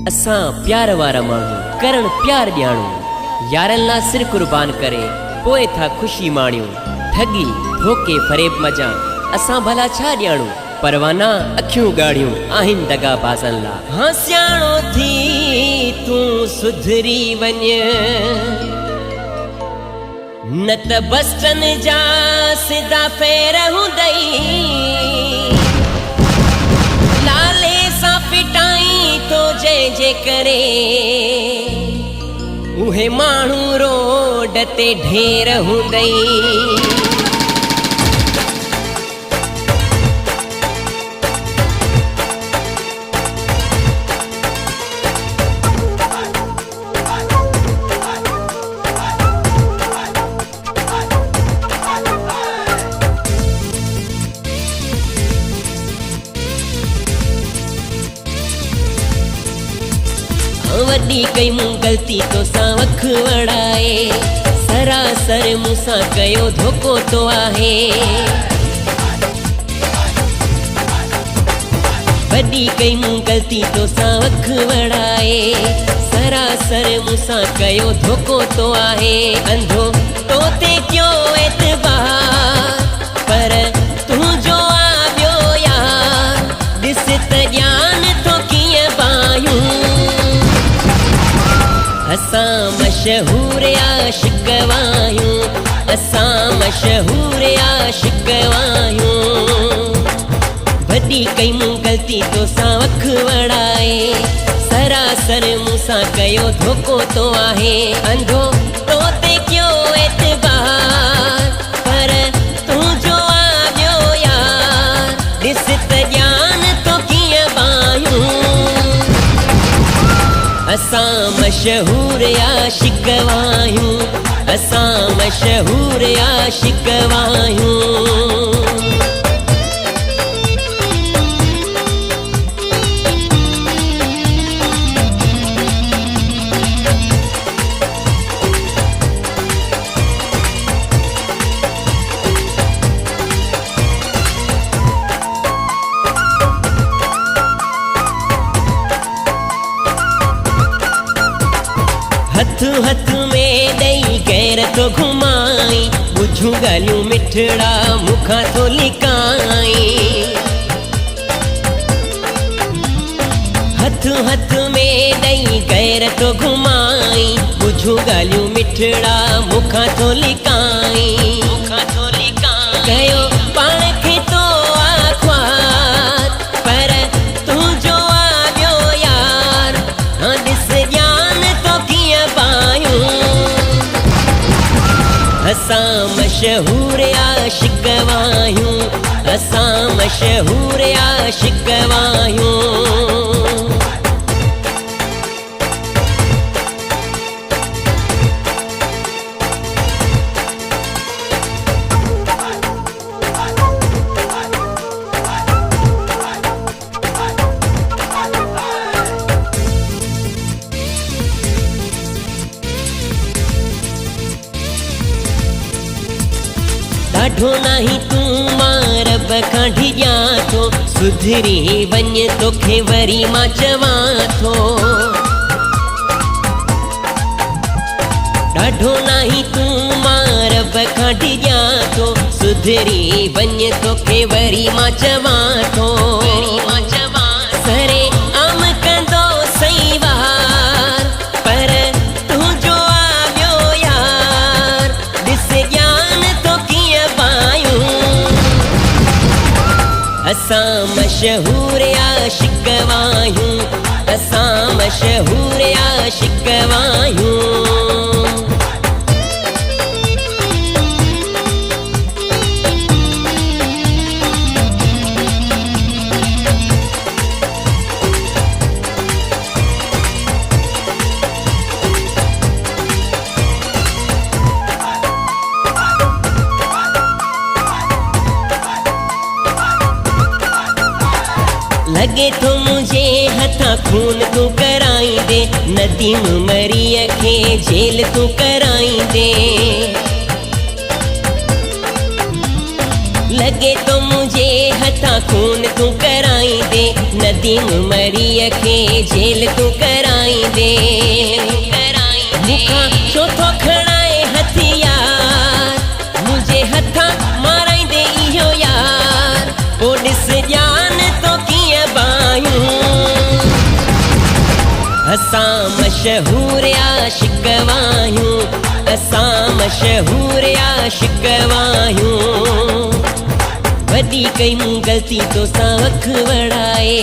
असां प्यार वारा माण्हू करण प्यार ॼाणूं, यारनि लाइ सिर कुर्बान करे पोइ था ख़ुशी माणियूं। ठगी धोखे फरेब मजा असां भला छा ॼाणूं, परवाना अखियूं ॻाढ़ियूं आहिनि दगाबाज़नि लाइ। हाँ सियाणो थी तूं सुधरी वञ, न त बस्टन जा सिधा फेर हूंदई, लाले सां पिटाई तो जंहिंजे करे उहे माण्हू रोड ते ढेर हूंदई। वॾी कई मूं ग़लती तो सां वख वड़ाए, सरासर मूंसां कयो धोखो तो आहे। वॾी कई मूं ग़लती तो सां वख वड़ाए, सरासर मूंसां कयो धोखो तो आहे। अंधो तो ते क्यों एतबार, पर तुंहिंजो आबियो यार ॾिस त ॼान तो कीअं बायूं। असां मशहूर आशिक़ वायूं, असां मशहूर आशिक़ वायूं। वॾी कई मूं ग़लती तो सां वख वड़ाए, सरासर मूंसां कयो धोखो तो आहे। अंधो तो ते क्यों एतबार, पर तुंहिंजो आबियो यार ॾिस त ॼान तो कीअं बायूं। असां मशहूर आशिक़ वायूं, असां मशहूर आशिक़ वायूं। हथ हथ में ॾेई गैर तो घुमाई, बुझूं ॻाल्हियूं मिठड़ा मुखां तो लिकाई। हथ हथ में ॾेई गैर तो घुमाई, बुझूं ॻाल्हियूं मिठड़ा मुखां तो लिकाई। कयो पाण खे तो आख्वार, पर तुंहिंजो आबियो यार हाँ ॾिस ॼान तो कीअं बायूं। असां मशहूर आशिक़ वायूं, असां मशहूर आशिक़ वायूं। ॾाढो नाही तूं मां रब खां डिॼां थो, सुधरी वञ तोखे वरी मां चवां थो। ॾाढो नाही तूं मां रब खां डिॼां थो, सुधरी वञ तोखे वरी मां चवां थो। सरे आम कंदो सही वार, पर तुंहिंजो आबियो यार ॾिस ॼान तो कीअं बायूं। असां मशहूर आशिक़ वायूं, असां मशहूर आशिक़ वायूं। लगे तो मुझे हथा खून तू कराई दे, नदीम मरीअ खे जेल तू कराई दे। लगे तो मुझे हथा खून तू कराई दे, नदीम मरीअ खे जेल तू कराई दे। मूंखां छो थो खणाए हथियार, मुझे हथा माराई दे इहो यार, पोइ ॾिस ॼान तो कीअं बायूं। असां मशहूर आशिक़ आहियूं, असां मशहूर आशिक़ आहियूं। वॾी कई मूं ग़लती तोसां वख वड़ाए,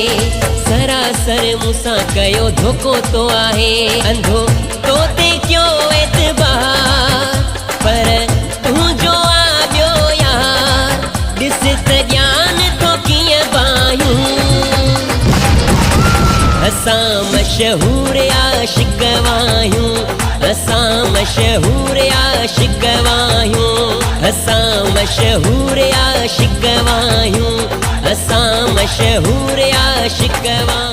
सरासर मूंसां कयो धोखो तो आहे। अंधो तो ते कयो एतबार, पर तूं जो आ ॿियो यार, ॾिस त ॼान तो कीअं बायूं। असां मशहूर आशिक़ आहियूं, असां मशहूर आशिक़ आहियूं, असां मशहूर आशिक़ आहियूं, असां मशहूर आशिक़ आहियूं।